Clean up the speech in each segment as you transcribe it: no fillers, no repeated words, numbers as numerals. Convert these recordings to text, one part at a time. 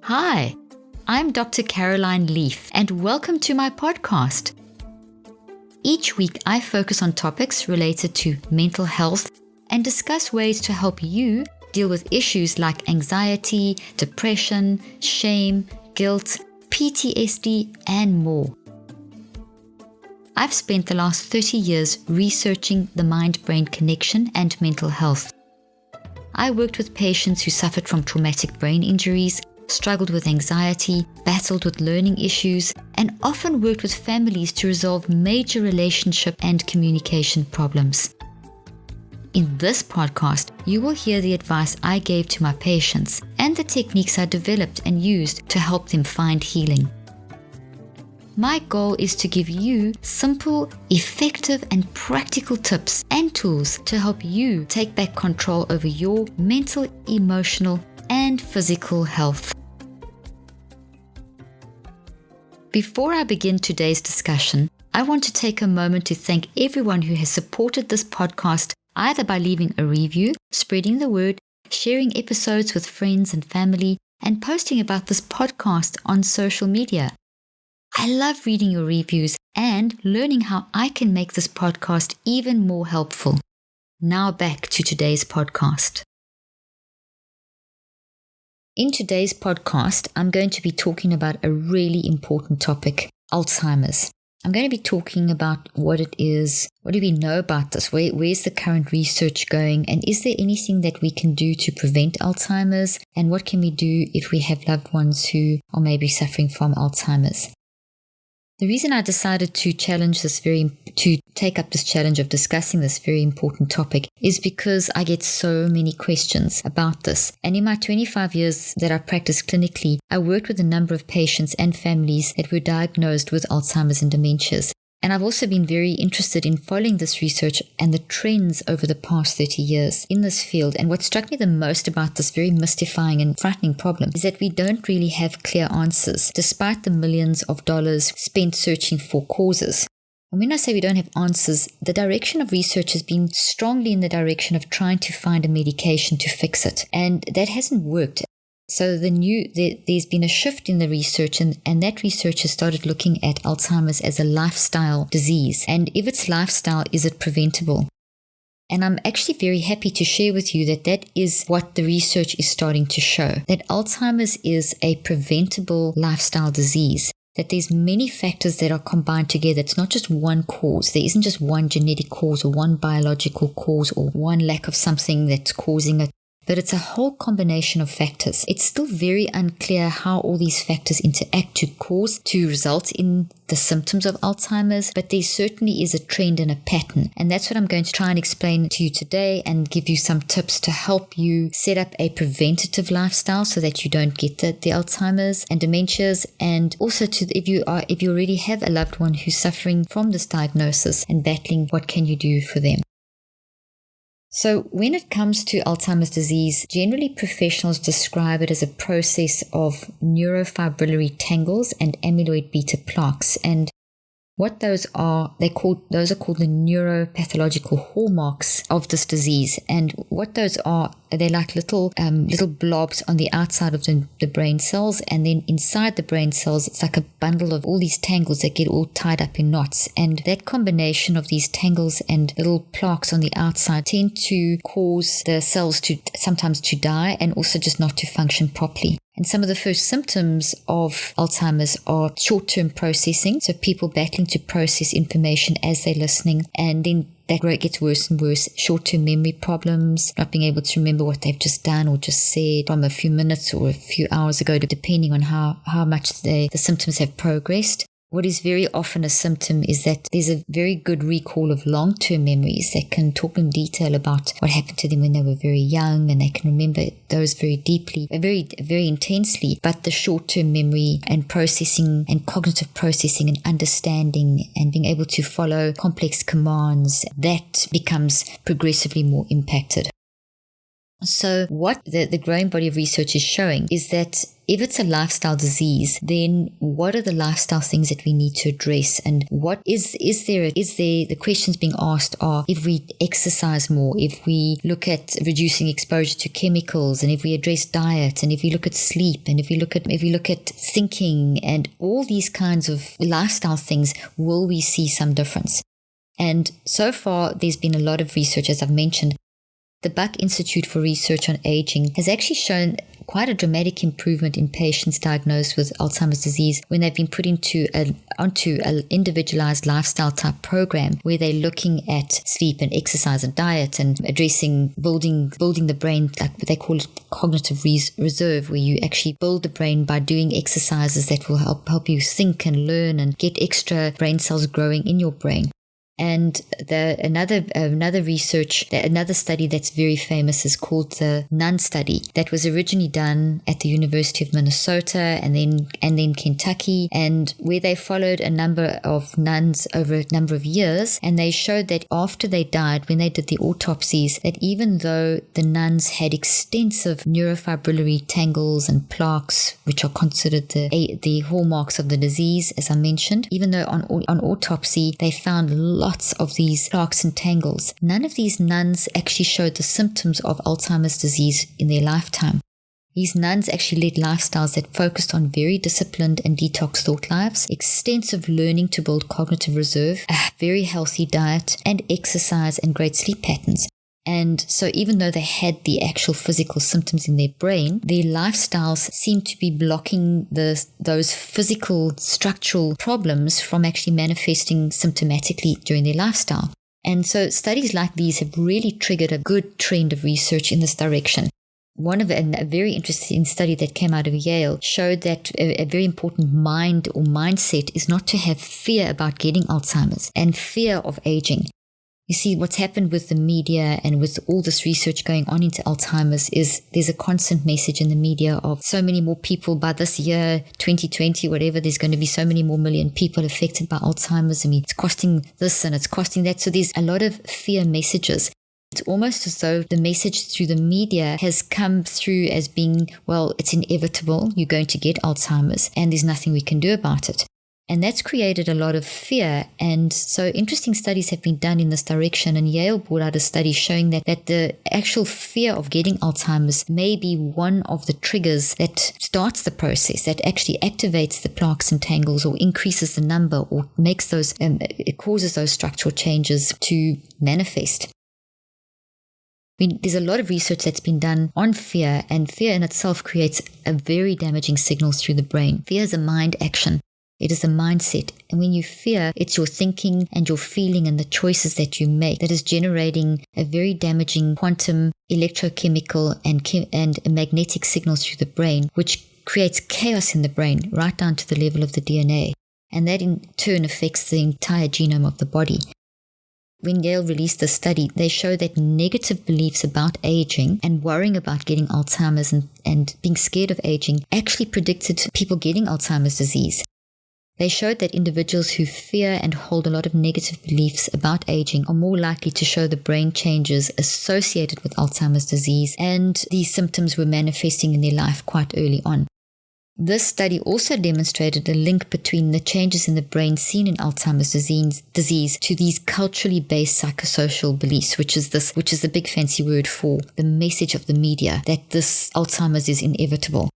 Hi, I'm Dr. Caroline Leaf, and welcome to my podcast. Each week, I focus on topics related to mental health and discuss ways to help you deal with issues like anxiety, depression, shame, guilt, PTSD, and more. I've spent the last 30 years researching the mind-brain connection and mental health. I worked with patients who suffered from traumatic brain injuries, struggled with anxiety, battled with learning issues, and often worked with families to resolve major relationship and communication problems. In this podcast, you will hear the advice I gave to my patients and the techniques I developed and used to help them find healing. My goal is to give you simple, effective, and practical tips and tools to help you take back control over your mental, emotional, and physical health. Before I begin today's discussion, I want to take a moment to thank everyone who has supported this podcast either by leaving a review, spreading the word, sharing episodes with friends and family, and posting about this podcast on social media. I love reading your reviews and learning how I can make this podcast even more helpful. Now back to today's podcast. In today's podcast, I'm going to be talking about a really important topic, Alzheimer's. I'm going to be talking about what it is, what do we know about this, where's the current research going, and is there anything that we can do to prevent Alzheimer's, and what can we do if we have loved ones who are maybe suffering from Alzheimer's. The reason I decided to take up this challenge of discussing this very important topic is because I get so many questions about this. And in my 25 years that I practiced clinically, I worked with a number of patients and families that were diagnosed with Alzheimer's and dementias. And I've also been very interested in following this research and the trends over the past 30 years in this field. And what struck me the most about this very mystifying and frightening problem is that we don't really have clear answers, despite the millions of dollars spent searching for causes. And when I say we don't have answers, the direction of research has been strongly in the direction of trying to find a medication to fix it. And that hasn't worked. So there's been a shift in the research, and that research has started looking at Alzheimer's as a lifestyle disease. And if it's lifestyle, is it preventable? And I'm actually very happy to share with you that is what the research is starting to show, that Alzheimer's is a preventable lifestyle disease, that there's many factors that are combined together. It's not just one cause. There isn't just one genetic cause or one biological cause or one lack of something that's causing it. But it's a whole combination of factors. It's still very unclear how all these factors interact to result in the symptoms of Alzheimer's, but there certainly is a trend and a pattern. And that's what I'm going to try and explain to you today and give you some tips to help you set up a preventative lifestyle so that you don't get the Alzheimer's and dementias, and also if you already have a loved one who's suffering from this diagnosis and battling, what can you do for them? So when it comes to Alzheimer's disease, generally professionals describe it as a process of neurofibrillary tangles and amyloid beta plaques. And what those are, called the neuropathological hallmarks of this disease. And what those are, they're like little blobs on the outside of the brain cells, and then inside the brain cells, it's like a bundle of all these tangles that get all tied up in knots. And that combination of these tangles and little plaques on the outside tend to cause the cells to sometimes to die and also just not to function properly. And some of the first symptoms of Alzheimer's are short-term processing, so people battling to process information as they're listening, and then that gets worse and worse. Short-term memory problems, not being able to remember what they've just done or just said from a few minutes or a few hours ago, depending on how much the symptoms have progressed. What is very often a symptom is that there's a very good recall of long-term memories that can talk in detail about what happened to them when they were very young, and they can remember those very deeply, very, very intensely. But the short-term memory and processing and cognitive processing and understanding and being able to follow complex commands, that becomes progressively more impacted. So what the growing body of research is showing is that if it's a lifestyle disease, then what are the lifestyle things that we need to address? And what is there the questions being asked are, if we exercise more, if we look at reducing exposure to chemicals, and if we address diet, and if we look at sleep, and if we look at thinking, and all these kinds of lifestyle things, will we see some difference? And so far, there's been a lot of research, as I've mentioned. The Buck Institute for Research on Aging has actually shown quite a dramatic improvement in patients diagnosed with Alzheimer's disease when they've been put onto an individualized lifestyle type program, where they're looking at sleep and exercise and diet, and addressing building the brain, like they call it cognitive reserve, where you actually build the brain by doing exercises that will help you think and learn and get extra brain cells growing in your brain. And another study that's very famous is called the Nun Study, that was originally done at the University of Minnesota and then Kentucky, and where they followed a number of nuns over a number of years, and they showed that after they died, when they did the autopsies, that even though the nuns had extensive neurofibrillary tangles and plaques, which are considered the hallmarks of the disease, as I mentioned, even though on autopsy they found lots of these plaques and tangles, none of these nuns actually showed the symptoms of Alzheimer's disease in their lifetime. These nuns actually led lifestyles that focused on very disciplined and detox thought lives, extensive learning to build cognitive reserve, a very healthy diet, and exercise and great sleep patterns. And so even though they had the actual physical symptoms in their brain, their lifestyles seemed to be blocking those physical structural problems from actually manifesting symptomatically during their lifestyle. And so studies like these have really triggered a good trend of research in this direction. A very interesting study that came out of Yale showed that a very important mindset is not to have fear about getting Alzheimer's and fear of aging. You see, what's happened with the media and with all this research going on into Alzheimer's is there's a constant message in the media of so many more people by this year, 2020, whatever, there's going to be so many more million people affected by Alzheimer's. I mean, it's costing this and it's costing that. So there's a lot of fear messages. It's almost as though the message through the media has come through as being, well, it's inevitable, you're going to get Alzheimer's and there's nothing we can do about it. And that's created a lot of fear. And so interesting studies have been done in this direction. And Yale brought out a study showing that the actual fear of getting Alzheimer's may be one of the triggers that starts the process, that actually activates the plaques and tangles or increases the number or makes those, it causes those structural changes to manifest. I mean, there's a lot of research that's been done on fear, and fear in itself creates a very damaging signal through the brain. Fear is a mind action. It is a mindset. And when you fear, it's your thinking and your feeling and the choices that you make that is generating a very damaging quantum, electrochemical, and magnetic signals through the brain, which creates chaos in the brain right down to the level of the DNA. And that in turn affects the entire genome of the body. When Yale released the study, they showed that negative beliefs about aging and worrying about getting Alzheimer's and being scared of aging actually predicted people getting Alzheimer's disease. They showed that individuals who fear and hold a lot of negative beliefs about aging are more likely to show the brain changes associated with Alzheimer's disease, and these symptoms were manifesting in their life quite early on. This study also demonstrated a link between the changes in the brain seen in Alzheimer's disease to these culturally based psychosocial beliefs, which is the big fancy word for the message of the media that this Alzheimer's is inevitable.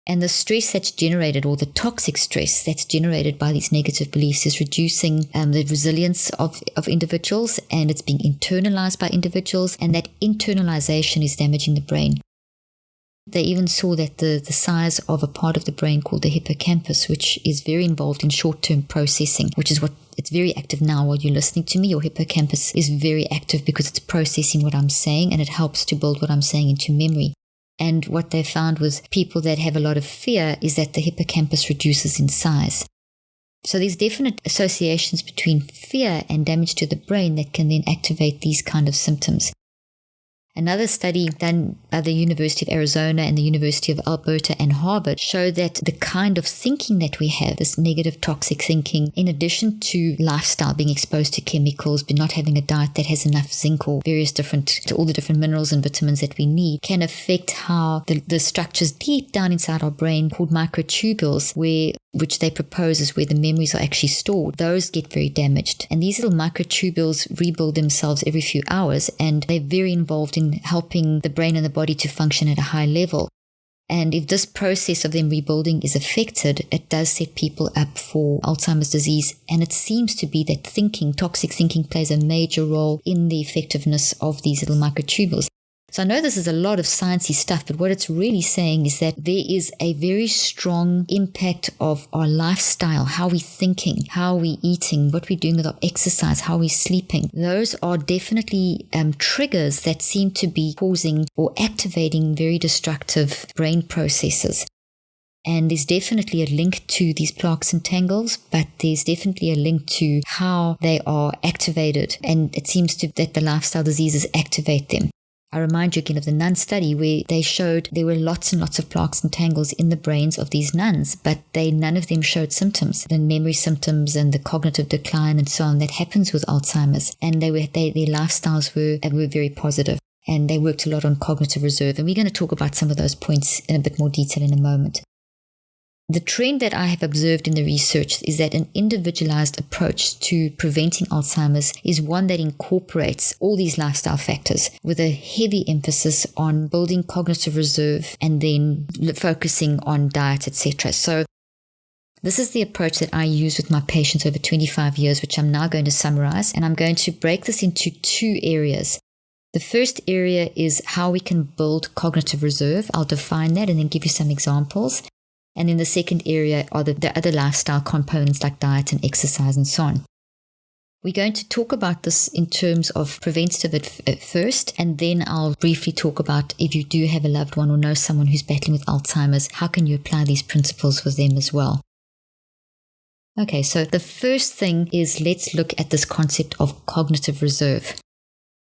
And the stress that's generated, or the toxic stress that's generated by these negative beliefs, is reducing the resilience of individuals, and it's being internalized by individuals, and that internalization is damaging the brain. They even saw that the size of a part of the brain called the hippocampus, which is very involved in short-term processing, which is what it's very active now while you're listening to me. Your hippocampus is very active because it's processing what I'm saying, and it helps to build what I'm saying into memory. And what they found with people that have a lot of fear is that the hippocampus reduces in size. So there's definite associations between fear and damage to the brain that can then activate these kind of symptoms. Another study done by the University of Arizona and the University of Alberta and Harvard showed that the kind of thinking that we have, this negative toxic thinking, in addition to lifestyle, being exposed to chemicals, but not having a diet that has enough zinc or all the different minerals and vitamins that we need, can affect how the structures deep down inside our brain called microtubules, which they propose is where the memories are actually stored, those get very damaged. And these little microtubules rebuild themselves every few hours, and they're very involved in helping the brain and the body to function at a high level. And if this process of them rebuilding is affected, it does set people up for Alzheimer's disease. And it seems to be that toxic thinking plays a major role in the effectiveness of these little microtubules. So I know this is a lot of sciencey stuff, but what it's really saying is that there is a very strong impact of our lifestyle, how we're thinking, how we're eating, what we're doing with our exercise, how we're sleeping. Those are definitely triggers that seem to be causing or activating very destructive brain processes. And there's definitely a link to these plaques and tangles, but there's definitely a link to how they are activated. And it seems that the lifestyle diseases activate them. I remind you again of the Nun Study, where they showed there were lots and lots of plaques and tangles in the brains of these nuns, but none of them showed symptoms, the memory symptoms and the cognitive decline and so on that happens with Alzheimer's. And their lifestyles were very positive, and they worked a lot on cognitive reserve. And we're going to talk about some of those points in a bit more detail in a moment. The trend that I have observed in the research is that an individualized approach to preventing Alzheimer's is one that incorporates all these lifestyle factors with a heavy emphasis on building cognitive reserve and then focusing on diet, etc. So this is the approach that I use with my patients over 25 years, which I'm now going to summarize, and I'm going to break this into two areas. The first area is how we can build cognitive reserve. I'll define that and then give you some examples. And then the second area are the other lifestyle components like diet and exercise and so on. We're going to talk about this in terms of preventative at first, and then I'll briefly talk about if you do have a loved one or know someone who's battling with Alzheimer's, how can you apply these principles with them as well? Okay, so the first thing is let's look at this concept of cognitive reserve.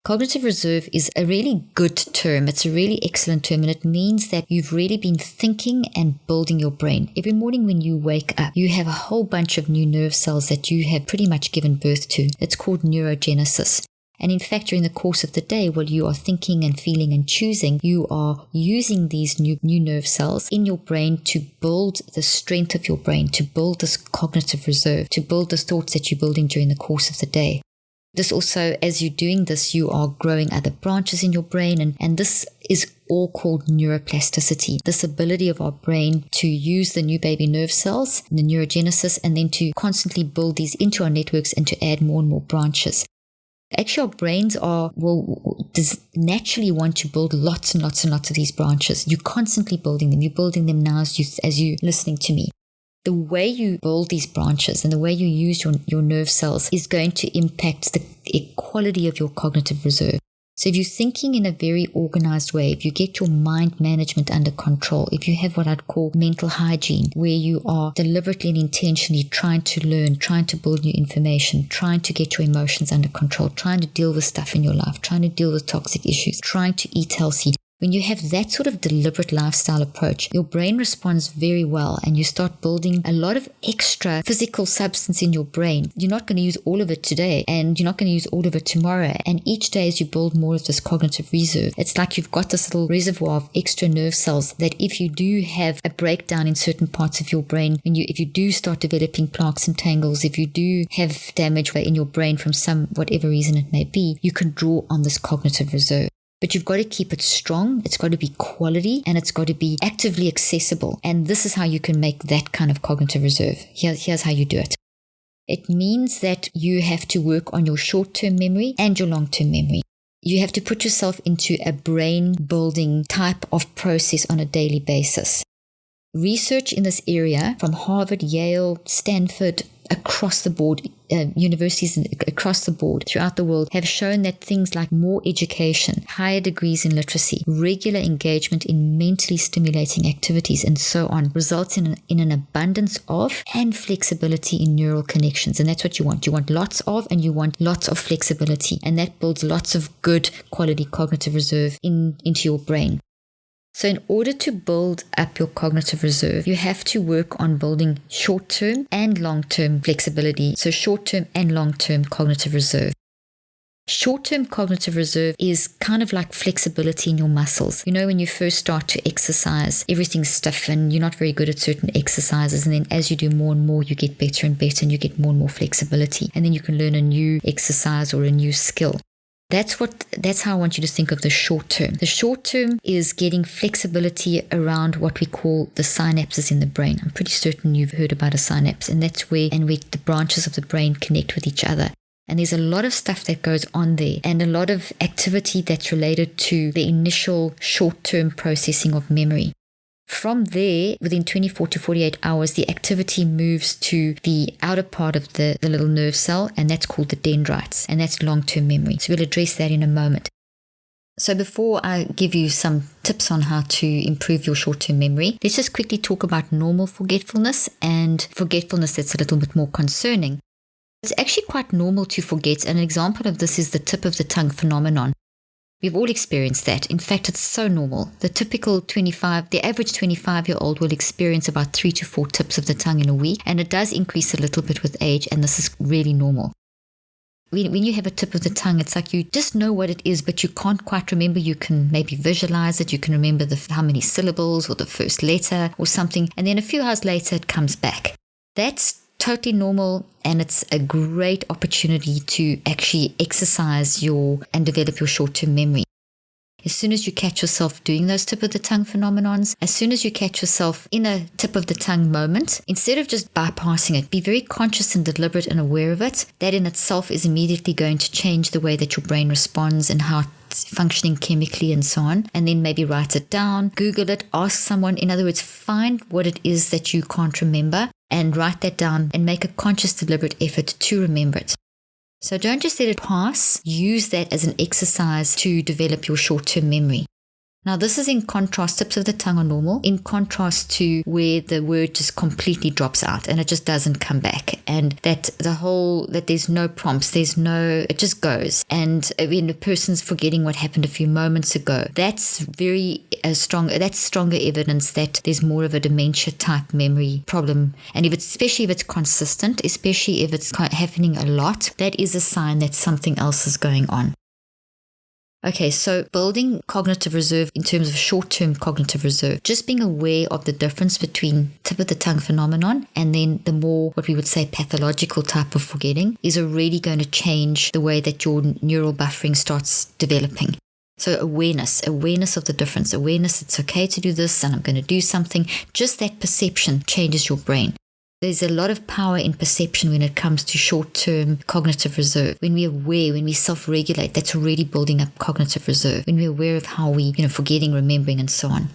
Cognitive reserve is a really good term. It's a really excellent term, and it means that you've really been thinking and building your brain. Every morning when you wake up, you have a whole bunch of new nerve cells that you have pretty much given birth to. It's called neurogenesis. And in fact, during the course of the day, while you are thinking and feeling and choosing, you are using these new nerve cells in your brain to build the strength of your brain, to build this cognitive reserve, to build the thoughts that you're building during the course of the day. This also, as you're doing this, you are growing other branches in your brain, and this is all called neuroplasticity, this ability of our brain to use the new baby nerve cells, the neurogenesis, and then to constantly build these into our networks and to add more and more branches. Actually, our brains will naturally want to build lots and lots and lots of these branches. You're constantly building them. You're building them now as you're listening to me. The way you build these branches and the way you use your nerve cells is going to impact the quality of your cognitive reserve. So if you're thinking in a very organized way, if you get your mind management under control, if you have what I'd call mental hygiene, where you are deliberately and intentionally trying to learn, trying to build new information, trying to get your emotions under control, trying to deal with stuff in your life, trying to deal with toxic issues, trying to eat healthy. When you have that sort of deliberate lifestyle approach, your brain responds very well, and you start building a lot of extra physical substance in your brain. You're not going to use all of it today, and you're not going to use all of it tomorrow. And each day as you build more of this cognitive reserve, it's like you've got this little reservoir of extra nerve cells that if you do have a breakdown in certain parts of your brain, if you do start developing plaques and tangles, if you do have damage in your brain from whatever reason it may be, you can draw on this cognitive reserve. But you've got to keep it strong, it's got to be quality, and it's got to be actively accessible. And this is how you can make that kind of cognitive reserve. Here's how you do it. It means that you have to work on your short-term memory and your long-term memory. You have to put yourself into a brain-building type of process on a daily basis. Research in this area from Harvard, Yale, Stanford, across the board, universities across the board throughout the world have shown that things like more education, higher degrees in literacy, regular engagement in mentally stimulating activities, and so on, results in an abundance of and flexibility in neural connections. And that's what you want. You want lots of, and you want lots of flexibility. And that builds lots of good quality cognitive reserve into your brain. So in order to build up your cognitive reserve, you have to work on building short-term and long-term flexibility. So short-term and long-term cognitive reserve. Short-term cognitive reserve is kind of like flexibility in your muscles. You know, when you first start to exercise, everything's stiff and you're not very good at certain exercises. And then as you do more and more, you get better and better and you get more and more flexibility. And then you can learn a new exercise or a new skill. That's how I want you to think of the short term. The short term is getting flexibility around what we call the synapses in the brain. I'm pretty certain you've heard about a synapse, and that's where the branches of the brain connect with each other. And there's a lot of stuff that goes on there and a lot of activity that's related to the initial short-term processing of memory. From there, within 24 to 48 hours, the activity moves to the outer part of the little nerve cell, and that's called the dendrites, and that's long-term memory. So we'll address that in a moment. So before I give you some tips on how to improve your short-term memory, let's just quickly talk about normal forgetfulness and forgetfulness that's a little bit more concerning. It's actually quite normal to forget. An example of this is the tip of the tongue phenomenon. We've all experienced that. In fact, it's so normal. The average 25-year-old will experience about 3 to 4 tips of the tongue in a week, and it does increase a little bit with age, and this is really normal. When you have a tip of the tongue, it's like you just know what it is, but you can't quite remember. You can maybe visualize it. You can remember how many syllables or the first letter or something, and then a few hours later it comes back. That's totally normal, and it's a great opportunity to actually exercise and develop your short-term memory. As soon as you catch yourself doing those tip of the tongue phenomenons, as soon as you catch yourself in a tip of the tongue moment, instead of just bypassing it, be very conscious and deliberate and aware of it. That in itself is immediately going to change the way that your brain responds and how it's functioning chemically and so on. And then maybe write it down, Google it, ask someone. In other words, find what it is that you can't remember and write that down and make a conscious, deliberate effort to remember it. So don't just let it pass. Use that as an exercise to develop your short-term memory. Now, this is in contrast, tips of the tongue are normal, in contrast to where the word just completely drops out and it just doesn't come back. And that there's no prompts, it just goes. And when the person's forgetting what happened a few moments ago, that's stronger evidence that there's more of a dementia type memory problem. And especially if it's consistent, especially if it's happening a lot, that is a sign that something else is going on. Okay, so building cognitive reserve in terms of short-term cognitive reserve, just being aware of the difference between tip of the tongue phenomenon and then the more what we would say pathological type of forgetting is already going to change the way that your neural buffering starts developing. So awareness of the difference, awareness it's okay to do this and I'm going to do something, just that perception changes your brain. There's a lot of power in perception when it comes to short-term cognitive reserve. When we're aware, when we self-regulate, that's already building up cognitive reserve. When we're aware of how we, forgetting, remembering, and so on.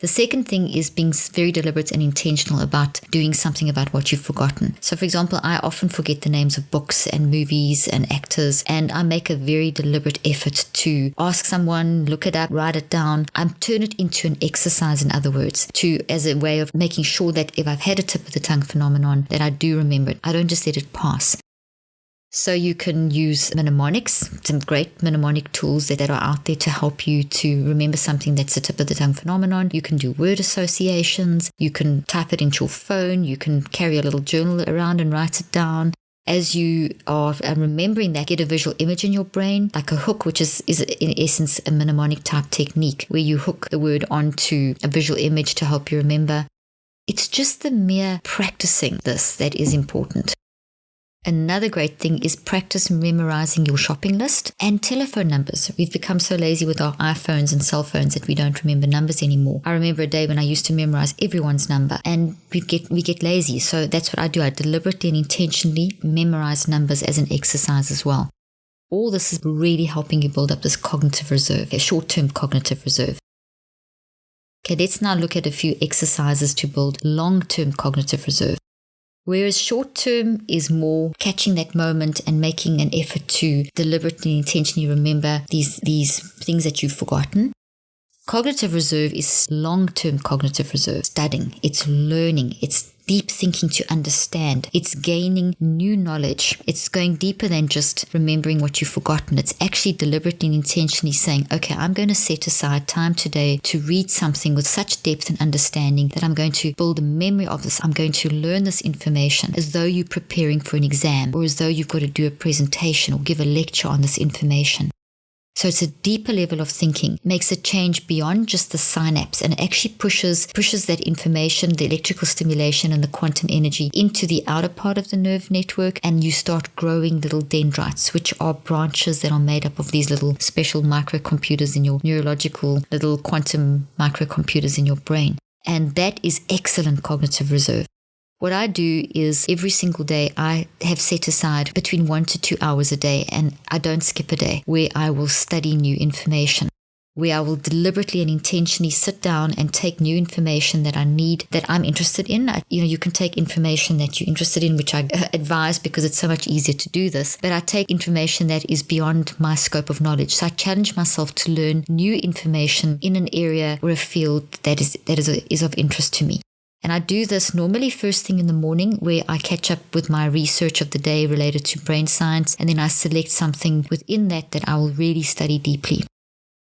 The second thing is being very deliberate and intentional about doing something about what you've forgotten. So, for example, I often forget the names of books and movies and actors, and I make a very deliberate effort to ask someone, look it up, write it down. I turn it into an exercise, in other words, as a way of making sure that if I've had a tip of the tongue phenomenon, that I do remember it. I don't just let it pass. So you can use mnemonics, some great mnemonic tools that are out there to help you to remember something that's a tip of the tongue phenomenon. You can do word associations. You can type it into your phone. You can carry a little journal around and write it down. As you are remembering that, get a visual image in your brain, like a hook, which is in essence a mnemonic type technique where you hook the word onto a visual image to help you remember. It's just the mere practicing this that is important. Another great thing is practice memorizing your shopping list and telephone numbers. We've become so lazy with our iPhones and cell phones that we don't remember numbers anymore. I remember a day when I used to memorize everyone's number and we get lazy. So that's what I do. I deliberately and intentionally memorize numbers as an exercise as well. All this is really helping you build up this cognitive reserve, a short-term cognitive reserve. Okay, let's now look at a few exercises to build long-term cognitive reserve. Whereas short term is more catching that moment and making an effort to deliberately and intentionally remember these things that you've forgotten. Cognitive reserve is long-term cognitive reserve. Studying, it's learning, it's deep thinking to understand. It's gaining new knowledge. It's going deeper than just remembering what you've forgotten. It's actually deliberately and intentionally saying, okay, I'm going to set aside time today to read something with such depth and understanding that I'm going to build a memory of this. I'm going to learn this information as though you're preparing for an exam or as though you've got to do a presentation or give a lecture on this information. So it's a deeper level of thinking, makes a change beyond just the synapse, and it actually pushes that information, the electrical stimulation and the quantum energy into the outer part of the nerve network, and you start growing little dendrites, which are branches that are made up of these little special microcomputers in your neurological little quantum microcomputers in your brain. And that is excellent cognitive reserve. What I do is every single day I have set aside between 1 to 2 hours a day, and I don't skip a day, where I will study new information, where I will deliberately and intentionally sit down and take new information that I need, that I'm interested in. You can take information that you're interested in, which I advise because it's so much easier to do this, but I take information that is beyond my scope of knowledge. So I challenge myself to learn new information in an area or a field that is of interest to me. And I do this normally first thing in the morning, where I catch up with my research of the day related to brain science, and then I select something within that I will really study deeply.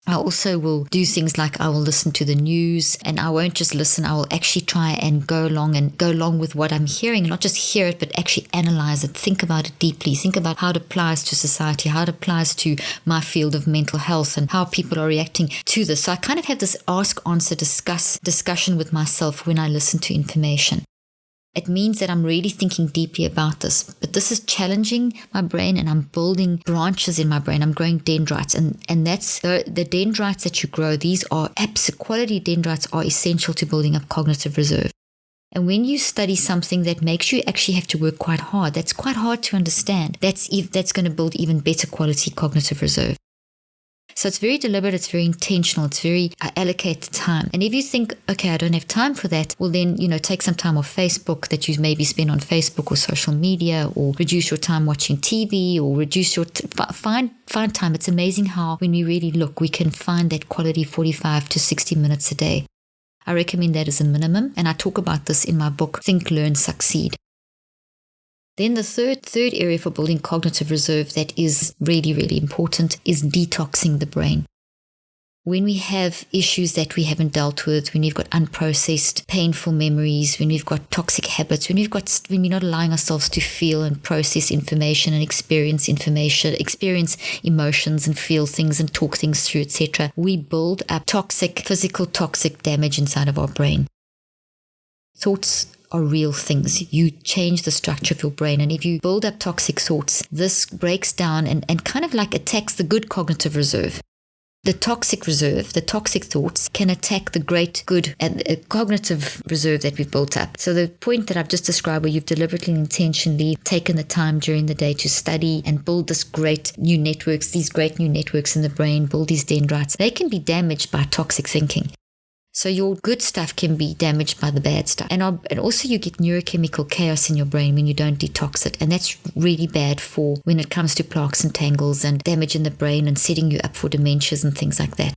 I also will do things like I will listen to the news, and I won't just listen, I will actually try and go along with what I'm hearing, not just hear it, but actually analyze it, think about it deeply, think about how it applies to society, how it applies to my field of mental health, and how people are reacting to this. So I kind of have this ask-answer discussion with myself when I listen to information. It means that I'm really thinking deeply about this, but this is challenging my brain, and I'm building branches in my brain. I'm growing dendrites, and that's the dendrites that you grow. These are quality dendrites are essential to building up cognitive reserve. And when you study something that makes you actually have to work quite hard, that's quite hard to understand. That's going to build even better quality cognitive reserve. So it's very deliberate, it's very intentional, I allocate the time. And if you think, okay, I don't have time for that, well then, take some time off Facebook that you maybe spend on Facebook or social media, or reduce your time watching TV, or reduce your, find time. It's amazing how when we really look, we can find that quality 45 to 60 minutes a day. I recommend that as a minimum, and I talk about this in my book, Think, Learn, Succeed. Then the third area for building cognitive reserve that is really, really important is detoxing the brain. When we have issues that we haven't dealt with, when we've got unprocessed painful memories, when we've got toxic habits, when we're not allowing ourselves to feel and process information and experience emotions and feel things and talk things through, etc., we build up physical toxic damage inside of our brain. Thoughts are real things. You change the structure of your brain, and if you build up toxic thoughts, this breaks down and kind of like attacks the good cognitive reserve. The toxic thoughts can attack the great good and cognitive reserve that we've built up. So the point that I've just described, where you've deliberately and intentionally taken the time during the day to study and build these great new networks in the brain, build these dendrites, they can be damaged by toxic thinking. So your good stuff can be damaged by the bad stuff. And also you get neurochemical chaos in your brain when you don't detox it. And that's really bad for when it comes to plaques and tangles and damage in the brain and setting you up for dementias and things like that.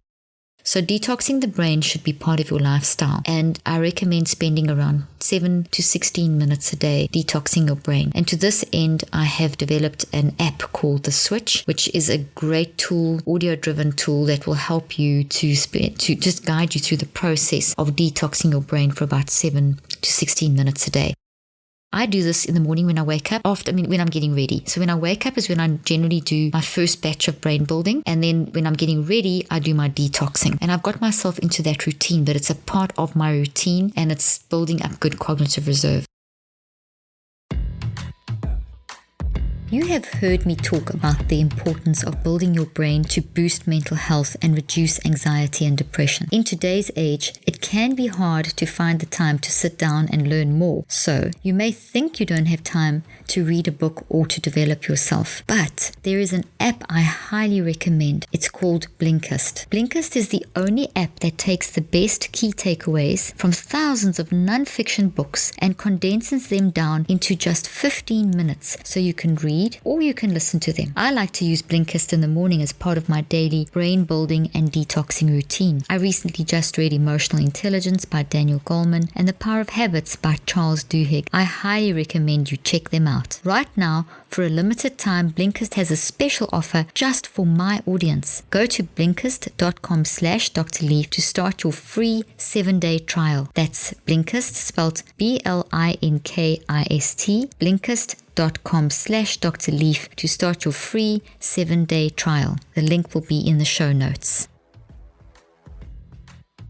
So detoxing the brain should be part of your lifestyle. And I recommend spending around 7 to 16 minutes a day detoxing your brain. And to this end, I have developed an app called The Switch, which is a great tool, audio-driven tool that will help you to just guide you through the process of detoxing your brain for about 7 to 16 minutes a day. I do this in the morning when I wake up, when I'm getting ready. So when I wake up is when I generally do my first batch of brain building. And then when I'm getting ready, I do my detoxing. And I've got myself into that routine, but it's a part of my routine, and it's building up good cognitive reserve. You have heard me talk about the importance of building your brain to boost mental health and reduce anxiety and depression. In today's age, it can be hard to find the time to sit down and learn more. So, you may think you don't have time to read a book or to develop yourself. But there is an app I highly recommend. It's called Blinkist. Blinkist is the only app that takes the best key takeaways from thousands of non-fiction books and condenses them down into just 15 minutes so you can read or you can listen to them. I like to use Blinkist in the morning as part of my daily brain building and detoxing routine. I recently just read Emotional Intelligence by Daniel Goleman and The Power of Habits by Charles Duhigg. I highly recommend you check them out. Right now, for a limited time, Blinkist has a special offer just for my audience. Go to blinkist.com/Dr. Leaf to start your free 7-day trial. That's Blinkist, spelled Blinkist, blinkist.com/Dr. Leaf to start your free 7-day trial. The link will be in the show notes.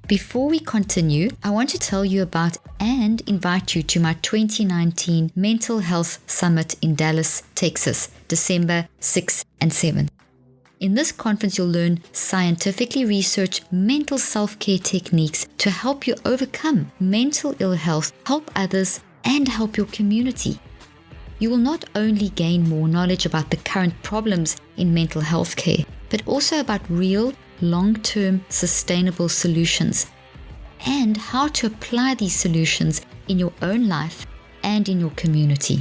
Before we continue, I want to tell you about and invite you to my 2019 Mental Health Summit in Dallas, Texas, December 6 and 7. In this conference, you'll learn scientifically researched mental self-care techniques to help you overcome mental ill health, help others, and help your community. You will not only gain more knowledge about the current problems in mental health care, but also about real, long-term, sustainable solutions and how to apply these solutions in your own life and in your community.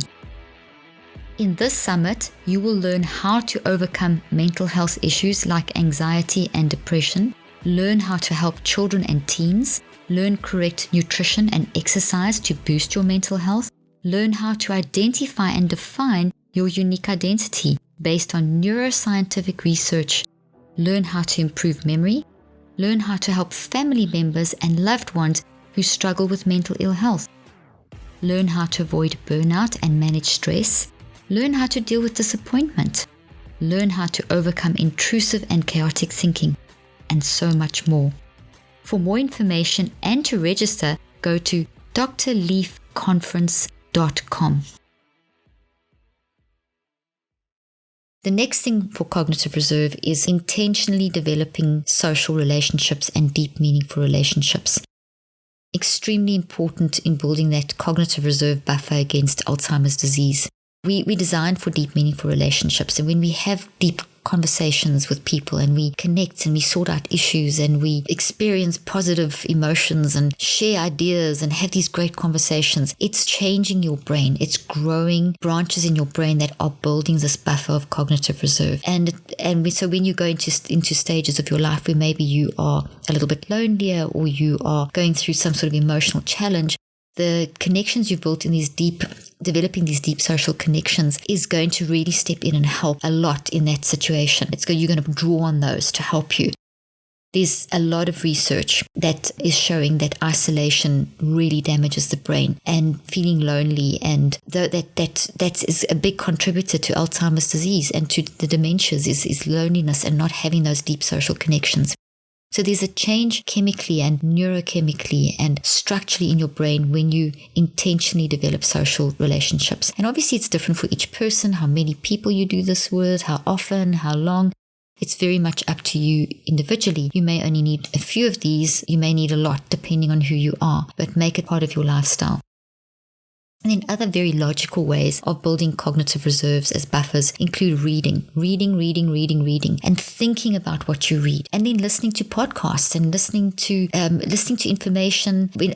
In this summit, you will learn how to overcome mental health issues like anxiety and depression, learn how to help children and teens, learn correct nutrition and exercise to boost your mental health, learn how to identify and define your unique identity based on neuroscientific research, learn how to improve memory, learn how to help family members and loved ones who struggle with mental ill health, learn how to avoid burnout and manage stress, learn how to deal with disappointment, learn how to overcome intrusive and chaotic thinking, and so much more. For more information and to register, go to drleafconference.com. The next thing for cognitive reserve is intentionally developing social relationships and deep, meaningful relationships. Extremely important in building that cognitive reserve buffer against Alzheimer's disease. We designed for deep, meaningful relationships, and when we have deep conversations with people and we connect and we sort out issues and we experience positive emotions and share ideas and have these great conversations, it's changing your brain. It's growing branches in your brain that are building this buffer of cognitive reserve. So when you go into stages of your life where maybe you are a little bit lonelier or you are going through some sort of emotional challenge, the connections you've built in developing these deep social connections is going to really step in and help a lot in that situation. You're going to draw on those to help you. There's a lot of research that is showing that isolation really damages the brain, and feeling lonely, and that is a big contributor to Alzheimer's disease and to the dementias is loneliness and not having those deep social connections. So there's a change chemically and neurochemically and structurally in your brain when you intentionally develop social relationships. And obviously it's different for each person, how many people you do this with, how often, how long. It's very much up to you individually. You may only need a few of these. You may need a lot depending on who you are, but make it part of your lifestyle. And then other very logical ways of building cognitive reserves as buffers include reading, and thinking about what you read, and then listening to podcasts and listening to information. When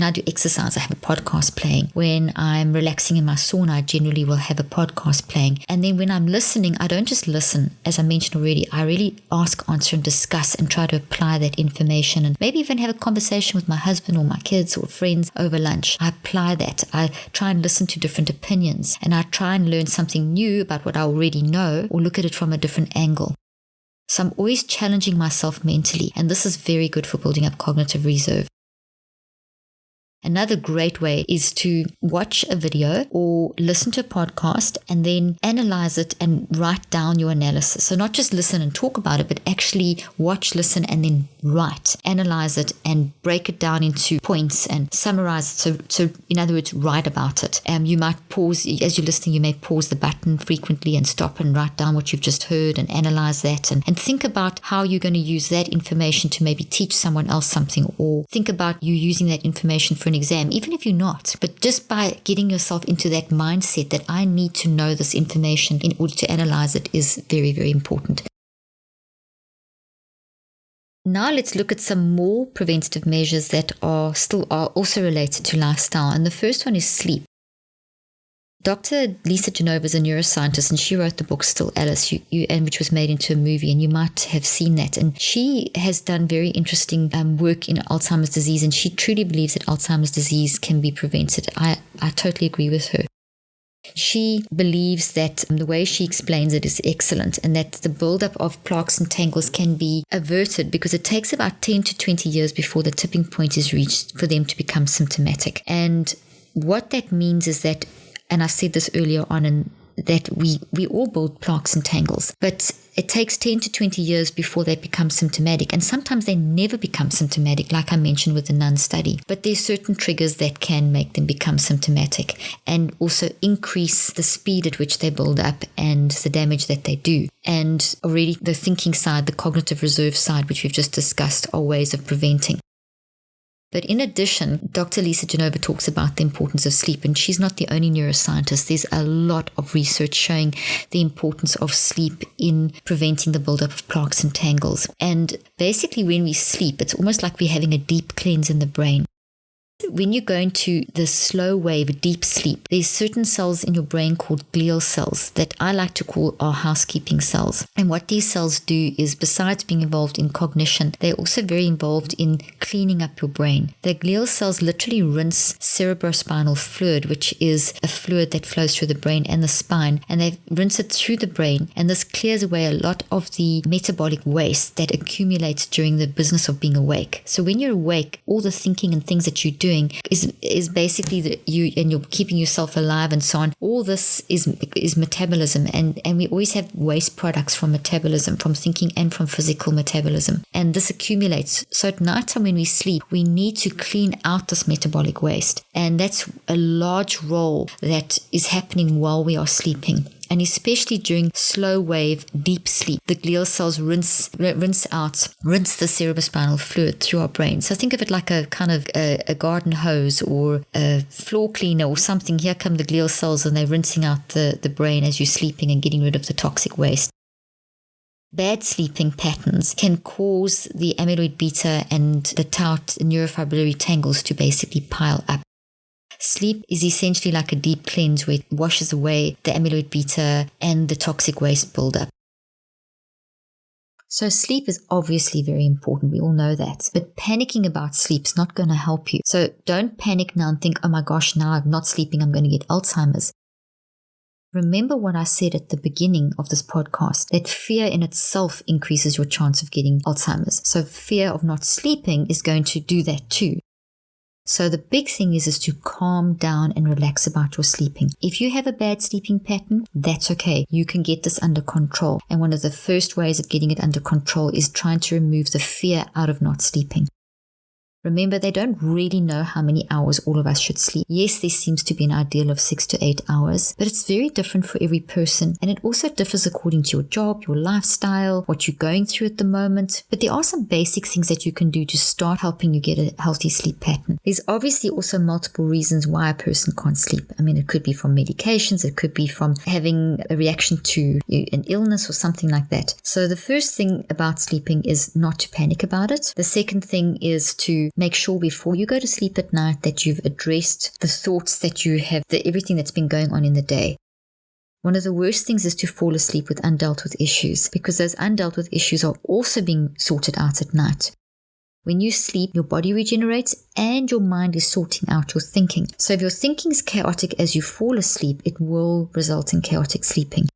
I do exercise, I have a podcast playing. When I'm relaxing in my sauna, I generally will have a podcast playing. And then when I'm listening, I don't just listen, as I mentioned already. I really ask, answer, and discuss, and try to apply that information, and maybe even have a conversation with my husband or my kids or friends over lunch. I apply that. I try and listen to different opinions, and I try and learn something new about what I already know or look at it from a different angle. So I'm always challenging myself mentally, and this is very good for building up cognitive reserve. Another great way is to watch a video or listen to a podcast and then analyze it and write down your analysis. So not just listen and talk about it, but actually watch, listen, and then write, analyze it and break it down into points and summarize it. So in other words, write about it. You might pause, as you're listening, you may pause the button frequently and stop and write down what you've just heard and analyze that and think about how you're going to use that information to maybe teach someone else something, or think about you using that information for an exam, even if you're not. But just by getting yourself into that mindset that I need to know this information in order to analyze it is very, very important. Now let's look at some more preventative measures that are also related to lifestyle. And the first one is sleep. Dr. Lisa Genova is a neuroscientist, and she wrote the book Still Alice, and which was made into a movie, and you might have seen that. And she has done very interesting work in Alzheimer's disease, and she truly believes that Alzheimer's disease can be prevented. I totally agree with her. She believes that the way she explains it is excellent, and that the buildup of plaques and tangles can be averted because it takes about 10 to 20 years before the tipping point is reached for them to become symptomatic. And what that means is that, and I said this earlier on, and that we all build plaques and tangles, but it takes 10 to 20 years before they become symptomatic. And sometimes they never become symptomatic, like I mentioned with the Nun Study. But there's certain triggers that can make them become symptomatic and also increase the speed at which they build up and the damage that they do. And already the thinking side, the cognitive reserve side, which we've just discussed, are ways of preventing. But in addition, Dr. Lisa Genova talks about the importance of sleep, and she's not the only neuroscientist. There's a lot of research showing the importance of sleep in preventing the buildup of plaques and tangles. And basically when we sleep, it's almost like we're having a deep cleanse in the brain. When you go into the slow wave, deep sleep, there's certain cells in your brain called glial cells that I like to call our housekeeping cells. And what these cells do is, besides being involved in cognition, they're also very involved in cleaning up your brain. The glial cells literally rinse cerebrospinal fluid, which is a fluid that flows through the brain and the spine, and they rinse it through the brain, and this clears away a lot of the metabolic waste that accumulates during the business of being awake. So when you're awake, all the thinking and things that you do is basically that you're keeping yourself alive and so on. All this is metabolism, and we always have waste products from metabolism, from thinking and from physical metabolism, and this accumulates. So at night time when we sleep, we need to clean out this metabolic waste, and that's a large role that is happening while we are sleeping. And especially during slow wave, deep sleep, the glial cells rinse the cerebrospinal fluid through our brain. So think of it like a kind of a garden hose or a floor cleaner or something. Here come the glial cells, and they're rinsing out the brain as you're sleeping and getting rid of the toxic waste. Bad sleeping patterns can cause the amyloid beta and the tau neurofibrillary tangles to basically pile up. Sleep is essentially like a deep cleanse where it washes away the amyloid beta and the toxic waste buildup. So sleep is obviously very important. We all know that. But panicking about sleep is not going to help you. So don't panic now and think, oh my gosh, now I'm not sleeping, I'm going to get Alzheimer's. Remember what I said at the beginning of this podcast, that fear in itself increases your chance of getting Alzheimer's. So fear of not sleeping is going to do that too. So the big thing is to calm down and relax about your sleeping. If you have a bad sleeping pattern, that's okay. You can get this under control. And one of the first ways of getting it under control is trying to remove the fear out of not sleeping. Remember, they don't really know how many hours all of us should sleep. Yes, there seems to be an ideal of 6 to 8 hours, but it's very different for every person. And it also differs according to your job, your lifestyle, what you're going through at the moment. But there are some basic things that you can do to start helping you get a healthy sleep pattern. There's obviously also multiple reasons why a person can't sleep. I mean, it could be from medications, it could be from having a reaction to an illness or something like that. So the first thing about sleeping is not to panic about it. The second thing is to make sure before you go to sleep at night that you've addressed the thoughts that you have, everything that's been going on in the day. One of the worst things is to fall asleep with undealt with issues, because those undealt with issues are also being sorted out at night. When you sleep, your body regenerates and your mind is sorting out your thinking. So if your thinking is chaotic as you fall asleep, it will result in chaotic sleeping.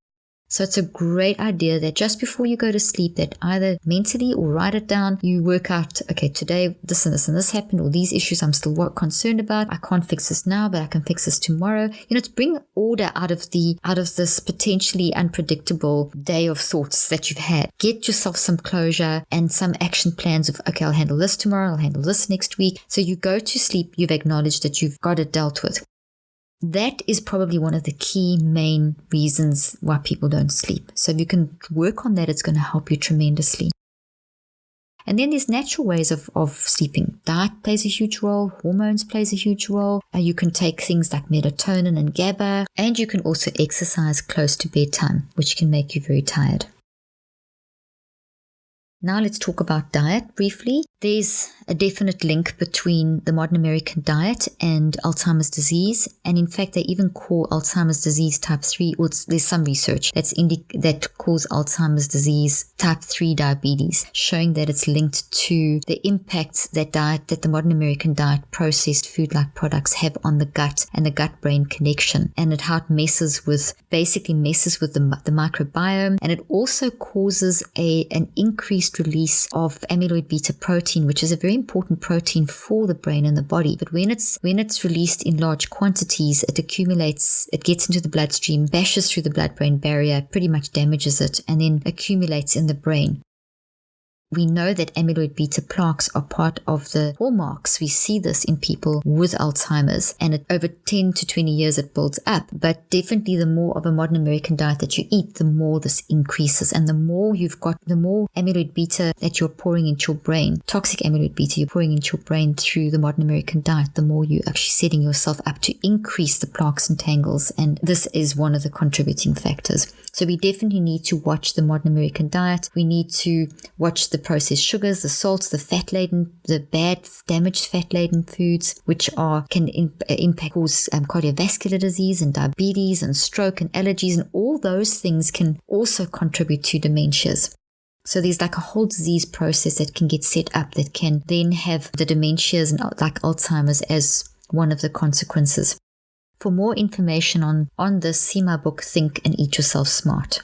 So it's a great idea that just before you go to sleep, that either mentally or write it down, you work out, okay, today this and this and this happened, or these issues I'm still concerned about. I can't fix this now, but I can fix this tomorrow. To bring order out of this potentially unpredictable day of thoughts that you've had. Get yourself some closure and some action plans of, okay, I'll handle this tomorrow, I'll handle this next week. So you go to sleep, you've acknowledged that you've got it dealt with. That is probably one of the key main reasons why people don't sleep. So if you can work on that, it's going to help you tremendously. And then there's natural ways of sleeping. Diet plays a huge role. Hormones plays a huge role. You can take things like melatonin and GABA. And you can also exercise close to bedtime, which can make you very tired. Now let's talk about diet briefly. There's a definite link between the modern American diet and Alzheimer's disease. And in fact, they even call Alzheimer's disease type 3, or there's some research that calls Alzheimer's disease type 3 diabetes, showing that it's linked to the impacts that the modern American diet, processed food-like products, have on the gut and the gut-brain connection, and how it messes with the microbiome. And it also causes an increased release of amyloid beta protein, which is a very important protein for the brain and the body. But when it's released in large quantities, it accumulates, it gets into the bloodstream, bashes through the blood-brain barrier, pretty much damages it, and then accumulates in the brain. We know that amyloid beta plaques are part of the hallmarks. We see this in people with Alzheimer's, and over 10 to 20 years it builds up. But definitely the more of a modern American diet that you eat, the more this increases. And the more amyloid beta that you're pouring into your brain, toxic amyloid beta you're pouring into your brain through the modern American diet, the more you're actually setting yourself up to increase the plaques and tangles. And this is one of the contributing factors. So we definitely need to watch the modern American diet. We need to watch the processed sugars, the salts, the bad, damaged fat-laden foods, which can cause cardiovascular disease and diabetes and stroke and allergies, and all those things can also contribute to dementias. So there's like a whole disease process that can get set up that can then have the dementias and like Alzheimer's as one of the consequences. For more information on this, see my book, Think and Eat Yourself Smart.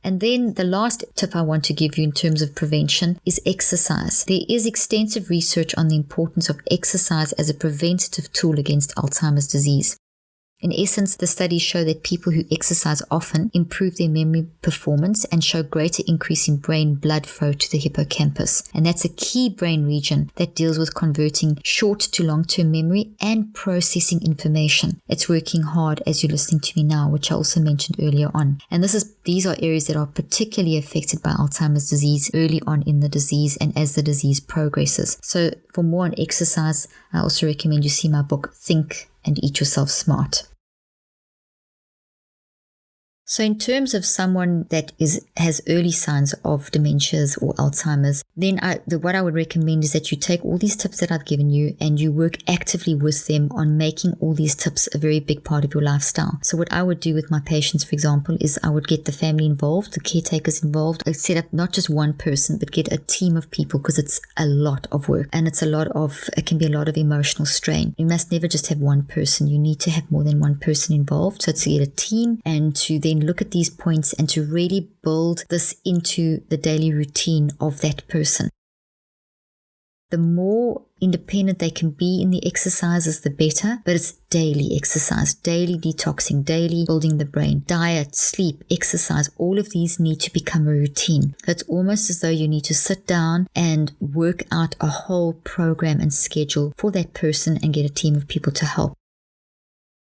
And then the last tip I want to give you in terms of prevention is exercise. There is extensive research on the importance of exercise as a preventative tool against Alzheimer's disease. In essence, the studies show that people who exercise often improve their memory performance and show greater increase in brain blood flow to the hippocampus. And that's a key brain region that deals with converting short to long-term memory and processing information. It's working hard as you're listening to me now, which I also mentioned earlier on. And these are areas that are particularly affected by Alzheimer's disease early on in the disease and as the disease progresses. So for more on exercise, I also recommend you see my book, Think and Eat Yourself Smart. So in terms of someone that has early signs of dementias or Alzheimer's, then what I would recommend is that you take all these tips that I've given you and you work actively with them on making all these tips a very big part of your lifestyle. So what I would do with my patients, for example, is I would get the family involved, the caretakers involved. I'd set up not just one person, but get a team of people, because it's a lot of work and it can be a lot of emotional strain. You must never just have one person. You need to have more than one person involved. So to get a team and to then look at these points and to really build this into the daily routine of that person. The more independent they can be in the exercises, the better, but it's daily exercise, daily detoxing, daily building the brain, diet, sleep, exercise, all of these need to become a routine. It's almost as though you need to sit down and work out a whole program and schedule for that person and get a team of people to help.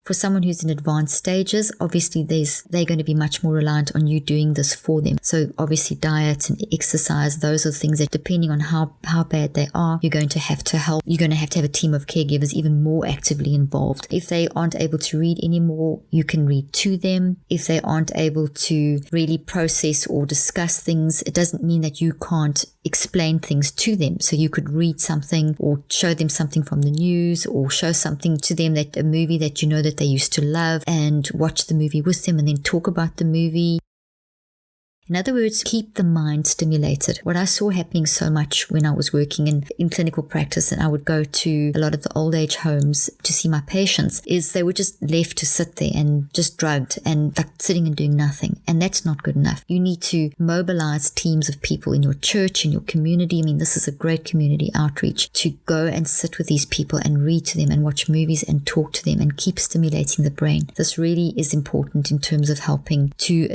For someone who's in advanced stages, obviously they're going to be much more reliant on you doing this for them. So obviously diet and exercise, those are things that, depending on how bad they are, you're going to have to help. You're going to have a team of caregivers even more actively involved. If they aren't able to read anymore, you can read to them. If they aren't able to really process or discuss things, it doesn't mean that you can't explain things to them. So you could read something or show them something from the news, or show something to them, a movie that you know that they used to love, and watch the movie with them and then talk about the movie. In other words, keep the mind stimulated. What I saw happening so much when I was working in clinical practice, and I would go to a lot of the old age homes to see my patients, is they were just left to sit there and just drugged and like sitting and doing nothing. And that's not good enough. You need to mobilize teams of people in your church, in your community. I mean, this is a great community outreach, to go and sit with these people and read to them and watch movies and talk to them and keep stimulating the brain. This really is important in terms of helping to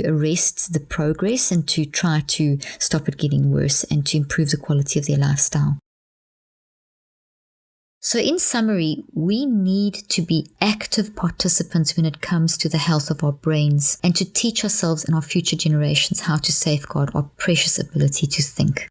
arrest the progress and to try to stop it getting worse and to improve the quality of their lifestyle. So in summary, we need to be active participants when it comes to the health of our brains and to teach ourselves and our future generations how to safeguard our precious ability to think.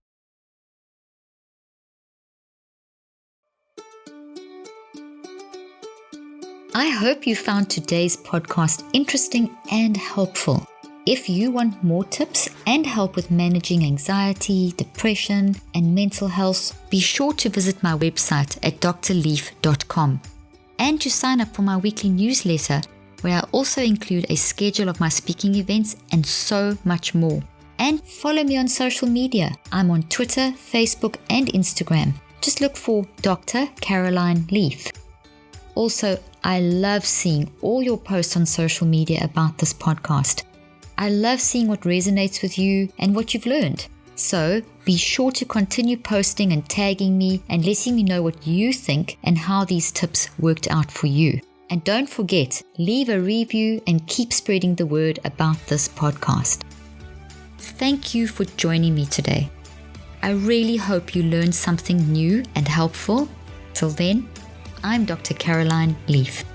I hope you found today's podcast interesting and helpful. If you want more tips and help with managing anxiety, depression, and mental health, be sure to visit my website at drleaf.com and to sign up for my weekly newsletter, where I also include a schedule of my speaking events and so much more. And follow me on social media. I'm on Twitter, Facebook, and Instagram. Just look for Dr. Caroline Leaf. Also, I love seeing all your posts on social media about this podcast. I love seeing what resonates with you and what you've learned. So be sure to continue posting and tagging me and letting me know what you think and how these tips worked out for you. And don't forget, leave a review and keep spreading the word about this podcast. Thank you for joining me today. I really hope you learned something new and helpful. Till then, I'm Dr. Caroline Leaf.